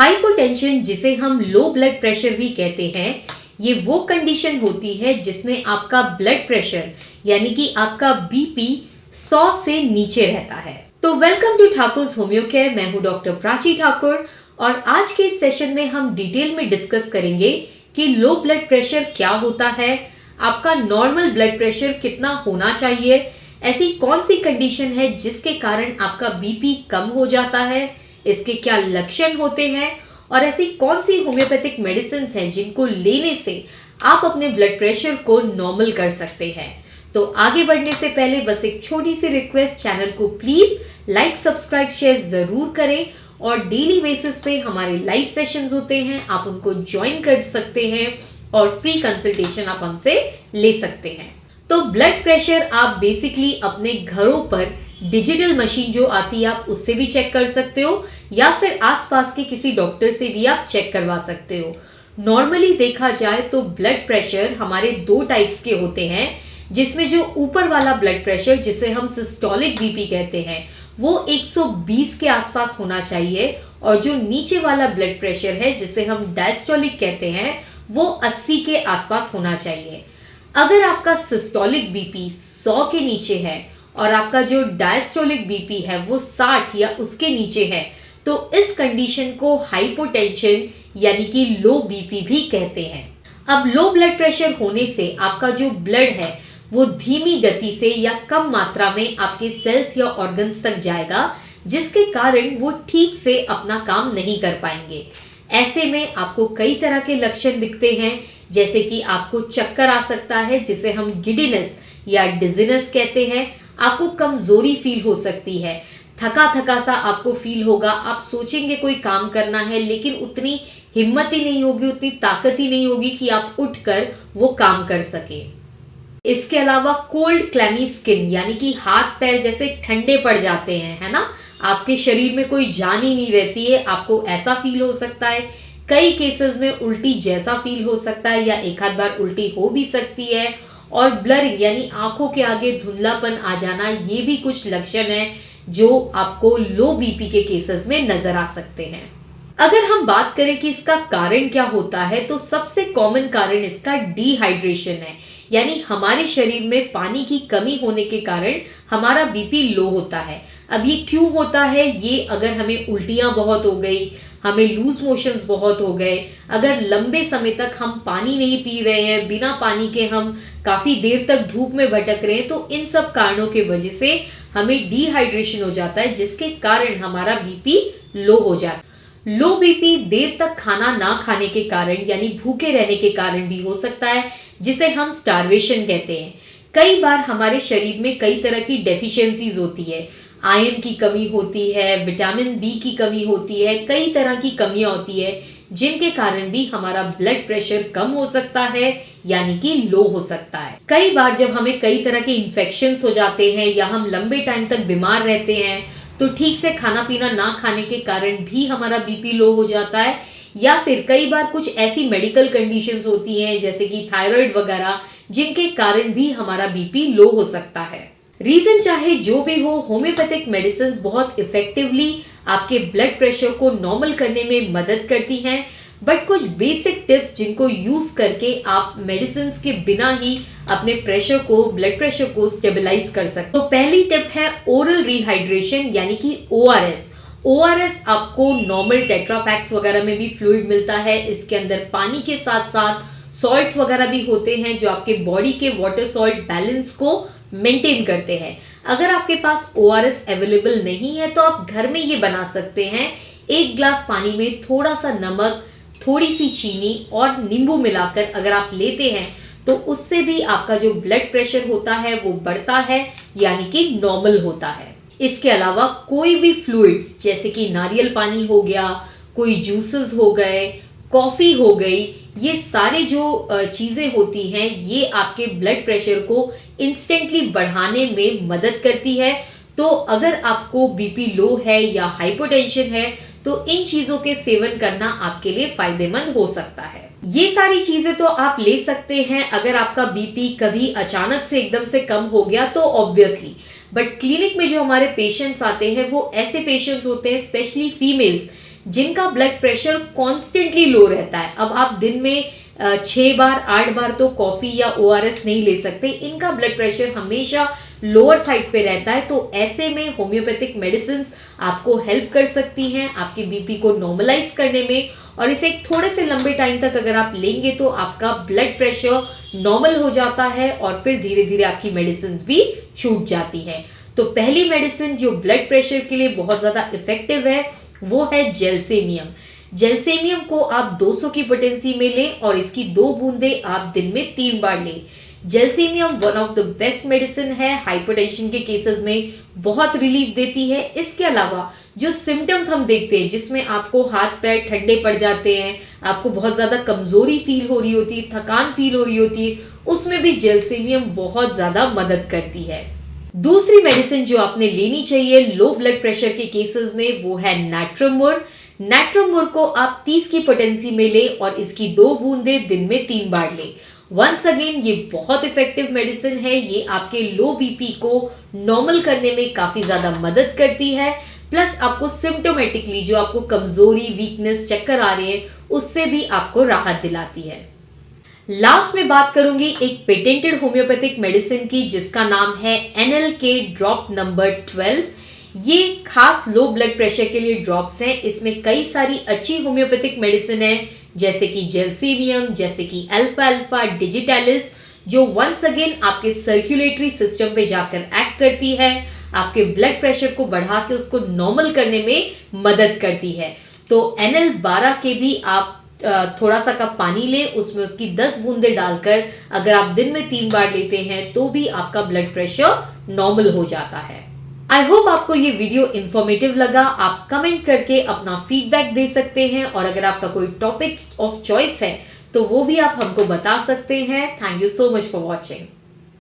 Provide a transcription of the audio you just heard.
Hypotension, जिसे हम low blood pressure भी कहते हैं, ये वो कंडीशन होती है जिसमें आपका ब्लड प्रेशर यानी कि आपका बीपी 100 से नीचे रहता है। तो welcome to Thakur's homeo care. मैं हूं डॉक्टर प्राची ठाकुर और आज के इस सेशन में हम डिटेल में डिस्कस करेंगे कि लो ब्लड प्रेशर क्या होता है, आपका नॉर्मल ब्लड प्रेशर कितना होना चाहिए, ऐसी कौन सी कंडीशन है जिसके कारण आपका बीपी कम हो जाता है, इसके क्या लक्षण होते हैं और ऐसी कौन सी होम्योपैथिक मेडिसिन हैं जिनको लेने से आप अपने ब्लड प्रेशर को नॉर्मल कर सकते हैं। तो आगे बढ़ने से पहले बस एक छोटी सी रिक्वेस्ट, चैनल को प्लीज लाइक सब्सक्राइब शेयर जरूर करें और डेली बेसिस पे हमारे लाइव सेशंस होते हैं, आप उनको ज्वाइन कर सकते हैं और फ्री कंसल्टेशन आप हमसे ले सकते हैं। तो ब्लड प्रेशर आप बेसिकली अपने घरों पर डिजिटल मशीन जो आती है आप उससे भी चेक कर सकते हो या फिर आसपास के किसी डॉक्टर से भी आप चेक करवा सकते हो। नॉर्मली देखा जाए तो ब्लड प्रेशर हमारे दो टाइप्स के होते हैं, जिसमें जो ऊपर वाला ब्लड प्रेशर जिसे हम सिस्टोलिक बीपी कहते हैं वो 120 के आसपास होना चाहिए और जो नीचे वाला ब्लड प्रेशर है जिसे हम डायस्टोलिक कहते हैं वो 80 के आसपास होना चाहिए। अगर आपका सिस्टोलिक बीपी 100 के नीचे है और आपका जो डायस्टोलिक बीपी है वो 60 या उसके नीचे है तो इस कंडीशन को हाइपोटेंशन यानी कि लो बीपी भी कहते हैं। अब लो ब्लड प्रेशर होने से आपका जो ब्लड है वो धीमी गति से या कम मात्रा में आपके सेल्स या ऑर्गन्स तक जाएगा, जिसके कारण वो ठीक से अपना काम नहीं कर पाएंगे। ऐसे में आपको कई तरह के लक्षण दिखते हैं, जैसे कि आपको चक्कर आ सकता है जिसे हम गिडीनेस या डिजीनेस कहते हैं, आपको कमजोरी फील हो सकती है, थका थका सा आपको फील होगा, आप सोचेंगे कोई काम करना है लेकिन उतनी हिम्मत ही नहीं होगी, उतनी ताकत ही नहीं होगी कि आप उठकर वो काम कर सके। इसके अलावा कोल्ड क्लैमी स्किन यानी कि हाथ पैर जैसे ठंडे पड़ जाते हैं, है ना, आपके शरीर में कोई जान ही नहीं रहती है, आपको ऐसा फील हो सकता है। कई केसेस में उल्टी जैसा फील हो सकता है या एक आध बार उल्टी हो भी सकती है और ब्लरिंग यानी आंखों के आगे धुंधलापन आ जाना, ये भी कुछ लक्षण है जो आपको लो बीपी के केसेस में नजर आ सकते हैं। अगर हम बात करें कि इसका कारण क्या होता है तो सबसे कॉमन कारण इसका डिहाइड्रेशन है, यानी हमारे शरीर में पानी की कमी होने के कारण हमारा बीपी लो होता है। अब ये क्यों होता है, ये अगर हमें उल्टियां बहुत हो गई, हमें लूज मोशंस बहुत हो गए, अगर लंबे समय तक हम पानी नहीं पी रहे हैं, बिना पानी के हम काफी देर तक धूप में भटक रहे हैं, तो इन सब कारणों के वजह से हमें डिहाइड्रेशन हो जाता है, जिसके कारण हमारा बीपी लो हो जाता है। लो बीपी देर तक खाना ना खाने के कारण यानी भूखे रहने के कारण भी हो सकता है, जिसे हम स्टार्वेशन कहते हैं। कई बार हमारे शरीर में कई तरह की डेफिशिएंसीज होती है, आयरन की कमी होती है, विटामिन बी की कमी होती है, कई तरह की कमियां होती है जिनके कारण भी हमारा ब्लड प्रेशर कम हो सकता है यानी कि लो हो सकता है। कई बार जब हमें कई तरह के इन्फेक्शंस हो जाते हैं या हम लंबे टाइम तक बीमार रहते हैं तो ठीक से खाना पीना ना खाने के कारण भी हमारा बीपी लो हो जाता है, या फिर कई बार कुछ ऐसी मेडिकल कंडीशंस होती हैं जैसे कि थायराइड वगैरह, जिनके कारण भी हमारा बीपी लो हो सकता है। रीजन चाहे जो भी हो, होम्योपैथिक मेडिसिन बहुत इफेक्टिवली आपके ब्लड प्रेशर को नॉर्मल करने में मदद करती हैं, बट कुछ बेसिक टिप्स जिनको यूज करके आप मेडिसिन के बिना ही अपने ब्लड प्रेशर को स्टेबलाइज कर सकते। तो पहली टिप है ओरल रिहाइड्रेशन यानी कि ओआरएस। ओआरएस आपको नॉर्मल टेट्रापैक्स वगैरह में भी फ्लूइड मिलता है, इसके अंदर पानी के साथ साथ सॉल्ट्स वगैरह भी होते हैं जो आपके बॉडी के वाटर सॉल्ट बैलेंस को मेंटेन करते हैं। अगर आपके पास ओआरएस अवेलेबल नहीं है तो आप घर में ये बना सकते हैं, 1 ग्लास पानी में थोड़ा सा नमक, थोड़ी सी चीनी और नींबू मिलाकर अगर आप लेते हैं तो उससे भी आपका जो ब्लड प्रेशर होता है वो बढ़ता है यानी कि नॉर्मल होता है। इसके अलावा कोई भी फ्लूइड्स जैसे कि नारियल पानी हो गया, कोई जूसेस हो गए, कॉफी हो गई, ये सारे जो चीजें होती हैं ये आपके ब्लड प्रेशर को इंस्टेंटली बढ़ाने में मदद करती है। तो अगर आपको बीपी लो है या हाइपोटेंशन है तो इन चीजों के सेवन करना आपके लिए फायदेमंद हो सकता है। ये सारी चीजें तो आप ले सकते हैं अगर आपका बीपी कभी अचानक से एकदम से कम हो गया तो ऑब्वियसली, बट क्लिनिक में जो हमारे पेशेंट्स आते हैं वो ऐसे पेशेंट्स होते हैं, स्पेशली फीमेल्स, जिनका ब्लड प्रेशर कॉन्स्टेंटली लो रहता है। अब आप दिन में 6 बार 8 बार तो कॉफी या ORS नहीं ले सकते, इनका ब्लड प्रेशर हमेशा लोअर साइड पे रहता है। तो ऐसे में होम्योपैथिक मेडिसिन आपको हेल्प कर सकती हैं आपके बीपी को नॉर्मलाइज करने में, और इसे थोड़े से लंबे टाइम तक अगर आप लेंगे तो आपका ब्लड प्रेशर नॉर्मल हो जाता है और फिर धीरे धीरे आपकी मेडिसिन भी छूट जाती है। तो पहली मेडिसिन जो ब्लड प्रेशर के लिए बहुत ज़्यादा इफेक्टिव है वो है जेलसेमियम। जेलसेमियम को आप 200 की पोटेंसी में लें और इसकी 2 बूंदे आप दिन में 3 बार लें। Gelsemium one of the best medicine है, हाइपरटेंशन के केसेस में बहुत रिलीफ देती है। इसके अलावा जो सिम्टम्स हम देखते हैं जिसमें आपको हाथ पैर ठंडे पड़ जाते हैं, आपको बहुत ज़्यादा कमजोरी फील हो रही होती है, थकान फील हो रही होती है, उसमें भी जेलसेमियम बहुत ज़्यादा मदद करती है। दूसरी मेडिसिन जो आपने लेनी चाहिए लो ब्लड प्रेशर के केसेस में वो है नैट्रोमुर। नैट्रोमुर को आप 30 की पोटेंसी में लें और इसकी 2 बूंदे दिन में 3 बार लें। वंस अगेन ये बहुत इफेक्टिव मेडिसिन है, ये आपके लो बीपी को नॉर्मल करने में काफी ज्यादा मदद करती है, प्लस आपको सिम्टोमेटिकली जो आपको कमजोरी, वीकनेस, चक्कर आ रहे हैं उससे भी आपको राहत दिलाती है। लास्ट में बात करूंगी एक पेटेंटेड होम्योपैथिक मेडिसिन की जिसका नाम है NLK ड्रॉप नंबर 12। ये खास लो ब्लड प्रेशर के लिए ड्रॉप्स हैं। इसमें कई सारी अच्छी होम्योपैथिक मेडिसिन है जैसे कि जेलसेमियम, जैसे कि अल्फा अल्फा, डिजिटैलिस, जो वंस अगेन आपके सर्कुलेटरी सिस्टम पे जाकर एक्ट करती है, आपके ब्लड प्रेशर को बढ़ा के उसको नॉर्मल करने में मदद करती है। तो NL12 के भी आप थोड़ा सा कप पानी ले, उसमें उसकी 10 बूंदे डालकर अगर आप दिन में 3 बार लेते हैं तो भी आपका ब्लड प्रेशर नॉर्मल हो जाता है। आई होप आपको ये वीडियो इन्फॉर्मेटिव लगा। आप कमेंट करके अपना फीडबैक दे सकते हैं और अगर आपका कोई टॉपिक ऑफ चॉइस है तो वो भी आप हमको बता सकते हैं। Thank you so much for watching.